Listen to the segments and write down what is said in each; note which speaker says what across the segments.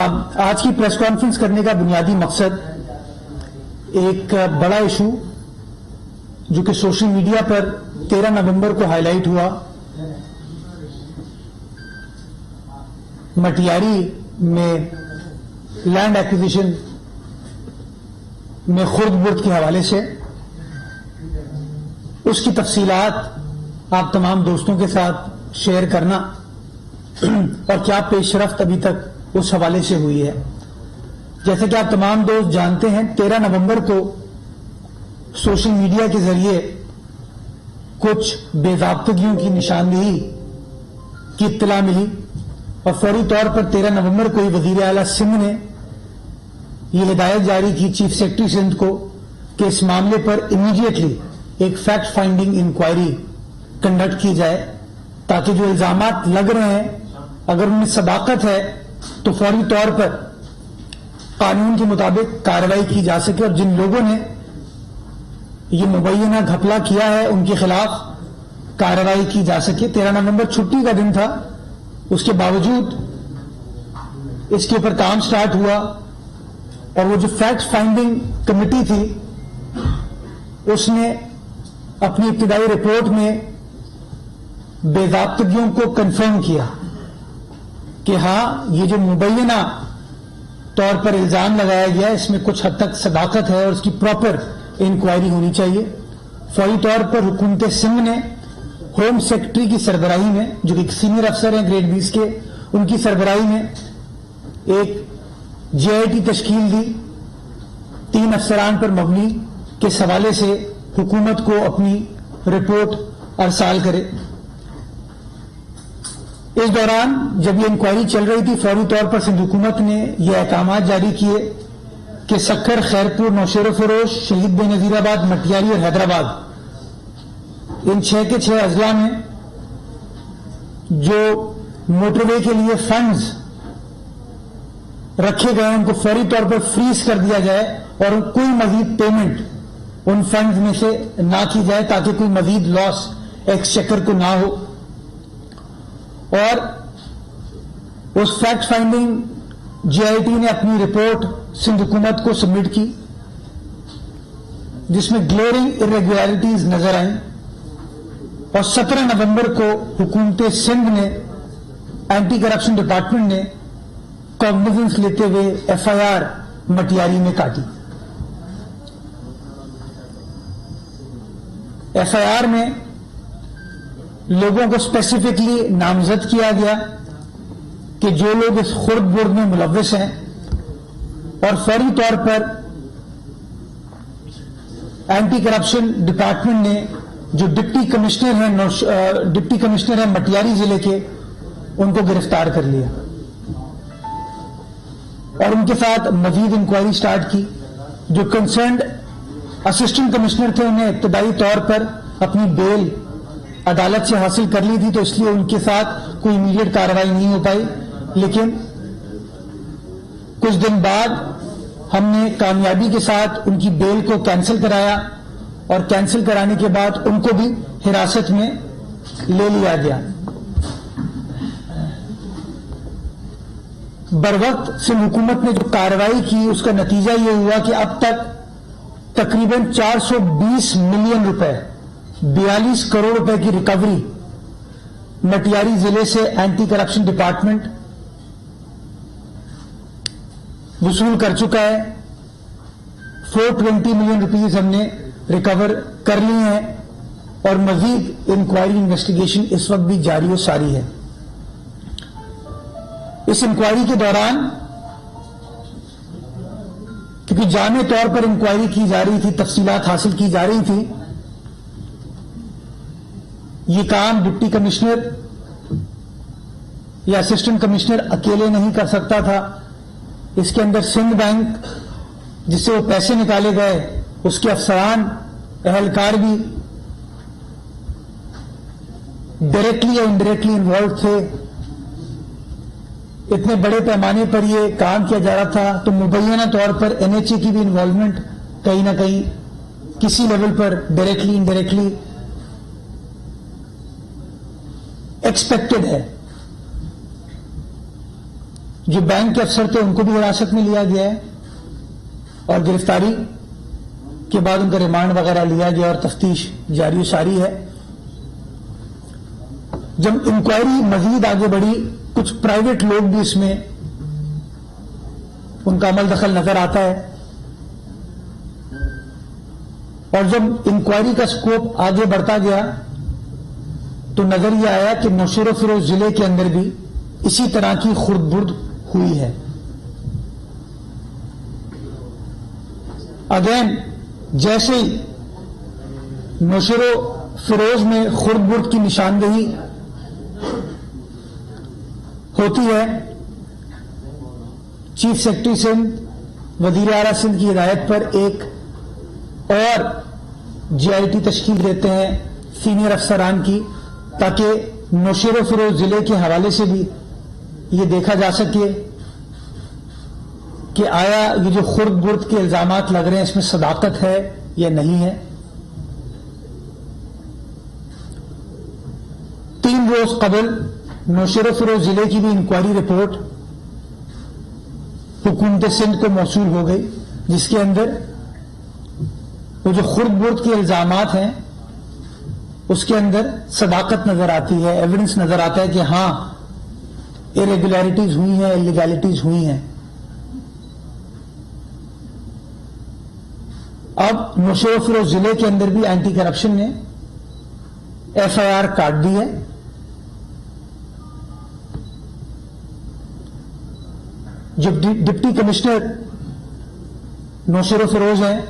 Speaker 1: آج کی press conference کرنے کا بنیادی مقصد ایک بڑا ایشو جو کہ سوشل میڈیا پر 13 نومبر کو ہائی لائٹ ہوا، مٹیاری میں لینڈ ایکوزیشن میں خرد برد کے حوالے سے اس کی تفصیلات آپ تمام دوستوں کے ساتھ شیئر کرنا اور کیا پیش رفت ابھی تک اس حوالے سے ہوئی ہے۔ جیسے کہ آپ تمام دوست جانتے ہیں، 13 نومبر کو سوشل میڈیا کے ذریعے کچھ بے ضابطگیوں کی نشاندہی کی اطلاع ملی اور فوری طور پر 13 نومبر کو ہی وزیر اعلیٰ سندھ نے یہ ہدایت جاری کی چیف سیکرٹری سندھ کو کہ اس معاملے پر امیڈیٹلی ایک فیکٹ فائنڈنگ انکوائری کنڈکٹ کی جائے تاکہ جو الزامات لگ رہے ہیں اگر ان میں صداقت ہے تو فوری طور پر قانون کے مطابق کارروائی کی جا سکے اور جن لوگوں نے یہ مبینہ گھپلا کیا ہے ان کے خلاف کارروائی کی جا سکے۔ 13 نومبر چھٹی کا دن تھا، اس کے باوجود اس کے اوپر کام سٹارٹ ہوا اور وہ جو فیکٹ فائنڈنگ کمیٹی تھی اس نے اپنی ابتدائی رپورٹ میں بے ضابطگیوں کو کنفرم کیا کہ ہاں یہ جو مبینہ طور پر الزام لگایا گیا ہے اس میں کچھ حد تک صداقت ہے اور اس کی پراپر انکوائری ہونی چاہیے۔ فوری طور پر حکومت سندھ نے ہوم سیکرٹری کی سربراہی میں، جو کہ سینئر افسر ہیں گریڈ 20 کے، ان کی سربراہی میں ایک GIT تشکیل دی 3 افسران پر مبنی کے حوالے سے حکومت کو اپنی رپورٹ ارسال کرے۔ اس دوران جب یہ انکوائری چل رہی تھی فوری طور پر سندھ حکومت نے یہ احکامات جاری کیے کہ سکھر، خیرپور، نوشیر و فروش، شہید بے نظیر آباد، مٹیاری اور حیدرآباد، ان 6 کے 6 اضلاع میں جو موٹر وے کے لیے فنڈز رکھے گئے ان کو فوری طور پر فریز کر دیا جائے اور کوئی مزید پیمنٹ ان فنڈز میں سے نہ کی جائے تاکہ کوئی مزید لاس ایکسچیکر کو نہ ہو۔ اور اس فیکٹ فائنڈنگ GIT نے اپنی رپورٹ سندھ حکومت کو سبمٹ کی جس میں گلیئرنگ irregularities نظر آئیں اور 17 نومبر کو حکومت سندھ نے اینٹی کرپشن ڈپارٹمنٹ نے کاگنیزنس لیتے ہوئے FIR مٹیاری میں کاٹی۔ FIR میں لوگوں کو اسپیسیفکلی نامزد کیا گیا کہ جو لوگ اس خرد برد میں ملوث ہیں اور فوری طور پر اینٹی کرپشن ڈپارٹمنٹ نے جو ڈپٹی کمشنر ہیں مٹیاری ضلع کے ان کو گرفتار کر لیا اور ان کے ساتھ مزید انکوائری سٹارٹ کی۔ جو کنسرنڈ اسسٹنٹ کمشنر تھے انہیں ابتدائی طور پر اپنی بیل عدالت سے حاصل کر لی تھی تو اس لیے ان کے ساتھ کوئی امیڈیٹ کارروائی نہیں ہو پائی، لیکن کچھ دن بعد ہم نے کامیابی کے ساتھ ان کی بیل کو کینسل کرایا اور کینسل کرانے کے بعد ان کو بھی حراست میں لے لیا گیا۔ بروقت سندھ حکومت نے جو کارروائی کی اس کا نتیجہ یہ ہوا کہ اب تک تقریباً 420 ملین روپے 42 کروڑ روپے کی ریکوری مٹیاری ضلع سے اینٹی کرپشن ڈپارٹمنٹ وصول کر چکا ہے۔ 420 ملین روپیز ہم نے ریکور کر لی ہیں اور مزید انکوائری انویسٹیگیشن اس وقت بھی جاری و ساری ہے۔ اس انکوائری کے دوران کیونکہ جامع طور پر انکوائری کی جا رہی تھی، تفصیلات حاصل کی جا رہی تھی، یہ کام ڈپٹی کمشنر یا اسسٹنٹ کمشنر اکیلے نہیں کر سکتا تھا۔ اس کے اندر سندھ بینک جس سے وہ پیسے نکالے گئے اس کے افسران، اہلکار بھی ڈائریکٹلی یا انڈائریکٹلی انوالوڈ تھے۔ اتنے بڑے پیمانے پر یہ کام کیا جا رہا تھا تو مبینہ طور پر NHA کی بھی انوالومنٹ کہیں نہ کہیں کسی لیول پر ڈائریکٹلی انڈائریکٹلی ایکسپیکٹڈ ہے۔ جو بینک کے افسر تھے ان کو بھی حراست میں لیا گیا ہے اور گرفتاری کے بعد ان کا ریمانڈ وغیرہ لیا گیا اور تفتیش جاری و ساری ہے. جب انکوائری مزید آگے بڑھی کچھ پرائیویٹ لوگ بھی اس میں ان کا عمل دخل نظر آتا ہے اور جب انکوائری کا سکوپ آگے بڑھتا گیا تو نظر یہ آیا کہ نوشہر و فیروز ضلع کے اندر بھی اسی طرح کی خرد برد ہوئی ہے. اگین جیسے ہی نوشہر و فیروز میں خرد برد کی نشاندہی ہوتی ہے، چیف سیکرٹری سندھ وزیر اعلیٰ سندھ کی ہدایت پر ایک اور جی آئی ٹی تشکیل دیتے ہیں سینئر افسران کی، تاکہ نوشہر و فیروز ضلع کے حوالے سے بھی یہ دیکھا جا سکے کہ آیا یہ جو خرد برد کے الزامات لگ رہے ہیں اس میں صداقت ہے یا نہیں ہے. 3 روز قبل نوشہر و فیروز ضلع کی بھی انکوائری رپورٹ حکومت سندھ کو موصول ہو گئی، جس کے اندر وہ جو خرد برد کے الزامات ہیں اس کے اندر صداقت نظر آتی ہے، ایویڈنس نظر آتا ہے کہ ہاں irregularities ہوئی ہیں، illegalities ہوئی ہیں. اب نوشہر و فیروز ضلع کے اندر بھی اینٹی کرپشن نے ایف آئی آر کاٹ دی ہے. جو ڈپٹی کمشنر نوشہر و فیروز ہیں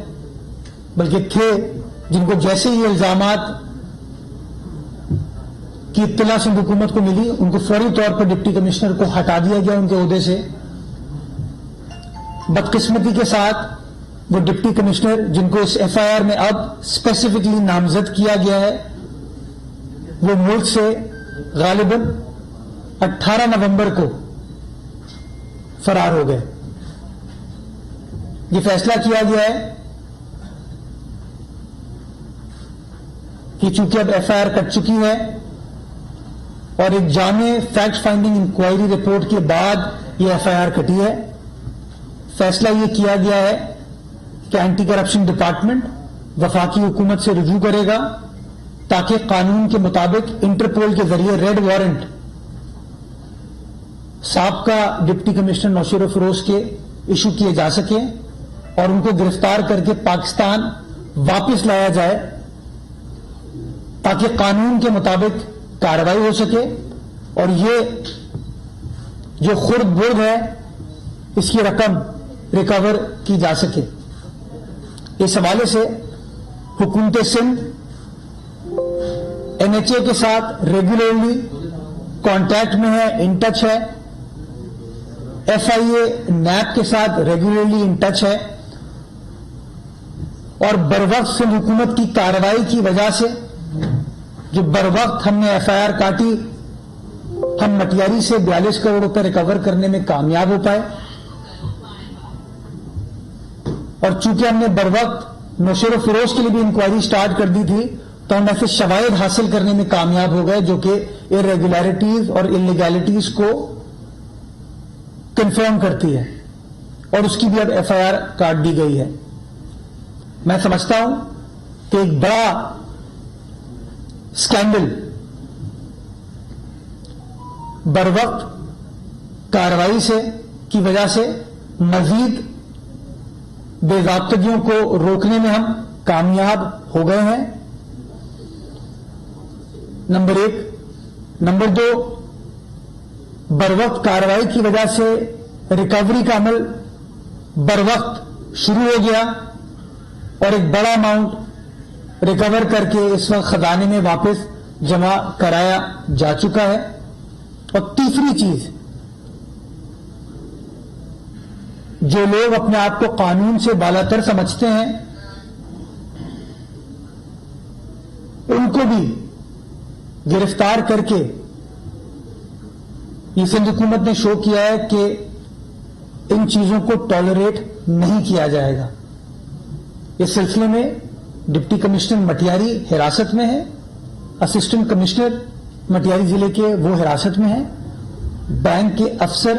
Speaker 1: بلکہ تھے، جن کو جیسے ہی الزامات کی اطلاع سندھ حکومت کو ملی ان کو فوری طور پر ڈپٹی کمشنر کو ہٹا دیا گیا ان کے عہدے سے. بدقسمتی کے ساتھ وہ ڈپٹی کمشنر جن کو اس ایف آئی آر میں اب اسپیسیفکلی نامزد کیا گیا ہے وہ ملک سے غالباً 18 نومبر کو فرار ہو گئے. یہ فیصلہ کیا گیا ہے کہ چونکہ اب ایف آئی آر کٹ چکی ہے اور ایک جامع فیکٹ فائنڈنگ انکوائری رپورٹ کے بعد یہ ایف آئی آر کٹی ہے، فیصلہ یہ کیا گیا ہے کہ اینٹی کرپشن ڈپارٹمنٹ وفاقی حکومت سے رجوع کرے گا تاکہ قانون کے مطابق انٹرپول کے ذریعے ریڈ وارنٹ سابقہ ڈپٹی کمشنر نوشہر و فیروز کے ایشو کیے جا سکے اور ان کو گرفتار کر کے پاکستان واپس لایا جائے تاکہ قانون کے مطابق کارروائی ہو سکے اور یہ جو خرد برد ہے اس کی رقم ریکور کی جا سکے. اس حوالے سے حکومت سندھ این ایچ اے کے ساتھ ریگولرلی کانٹیکٹ میں ہے، ان ٹچ ہے، ایف آئی اے نیب کے ساتھ ریگولرلی ان ٹچ ہے اور بروقت سندھ حکومت کی کارروائی کی وجہ سے جو بروقت ہم نے ایف آئی آر کاٹی ہم مٹیاری سے 42 کروڑ روپے ریکور کرنے میں کامیاب ہو پائے اور چونکہ ہم نے بروقت نوشہر و فیروز کے لیے بھی انکوائری سٹارٹ کر دی تھی تو ہم ایسے شواہد حاصل کرنے میں کامیاب ہو گئے جو کہ irregularities اور illegalities کو کنفرم کرتی ہے اور اس کی بھی اب ایف آئی آر کاٹ دی گئی ہے. میں سمجھتا ہوں کہ ایک بڑا اسکینڈل بروقت کارروائی سے کی وجہ سے مزید بے ضابطگیوں کو روکنے میں ہم کامیاب ہو گئے ہیں، نمبر 1. نمبر 2، بروقت کارروائی کی وجہ سے ریکوری کا عمل بروقت شروع ہو گیا اور ایک بڑا اماؤنٹ ریکور کر کے اس وقت خزانے میں واپس جمع کرایا جا چکا ہے. اور تیسری چیز، جو لوگ اپنے آپ کو قانون سے بالاتر سمجھتے ہیں ان کو بھی گرفتار کر کے یہ سندھ حکومت نے شو کیا ہے کہ ان چیزوں کو ٹالریٹ نہیں کیا جائے گا. اس سلسلے میں ڈپٹی کمشنر مٹیاری حراست میں ہے، اسسٹنٹ کمشنر مٹیاری ضلع کے وہ حراست میں ہیں، بینک کے افسر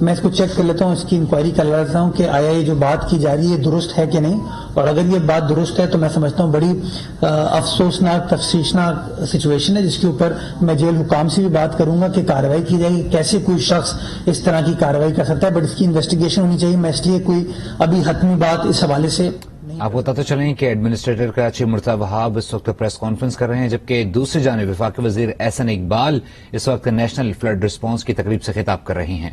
Speaker 1: میں اس کو چیک کر لیتا ہوں, اس کی انکوائری کر لیتا ہوں کہ آیا یہ جو بات کی جا رہی ہے درست ہے کہ نہیں, اور اگر یہ بات درست ہے تو میں سمجھتا ہوں بڑی افسوسناک تفسیشناک سچویشن ہے, جس کے اوپر میں جیل حکام سے بھی بات کروں گا کہ کارروائی کی جائے گی, کیسے کوئی شخص اس طرح کی کارروائی کر سکتا ہے, بٹ اس کی انویسٹیگیشن ہونی چاہیے. میں اس لیے کوئی ابھی حتمی بات اس حوالے سے
Speaker 2: آپ کو بتاتے چلیں کہ ایڈمنسٹریٹر کراچی مرتضی وہاب اس وقت پریس کانفرنس کر رہے ہیں, جبکہ دوسری جانب وفاقی وزیر احسن اقبال اس وقت نیشنل فلڈ رسپانس کی تقریب سے خطاب کر رہی ہیں.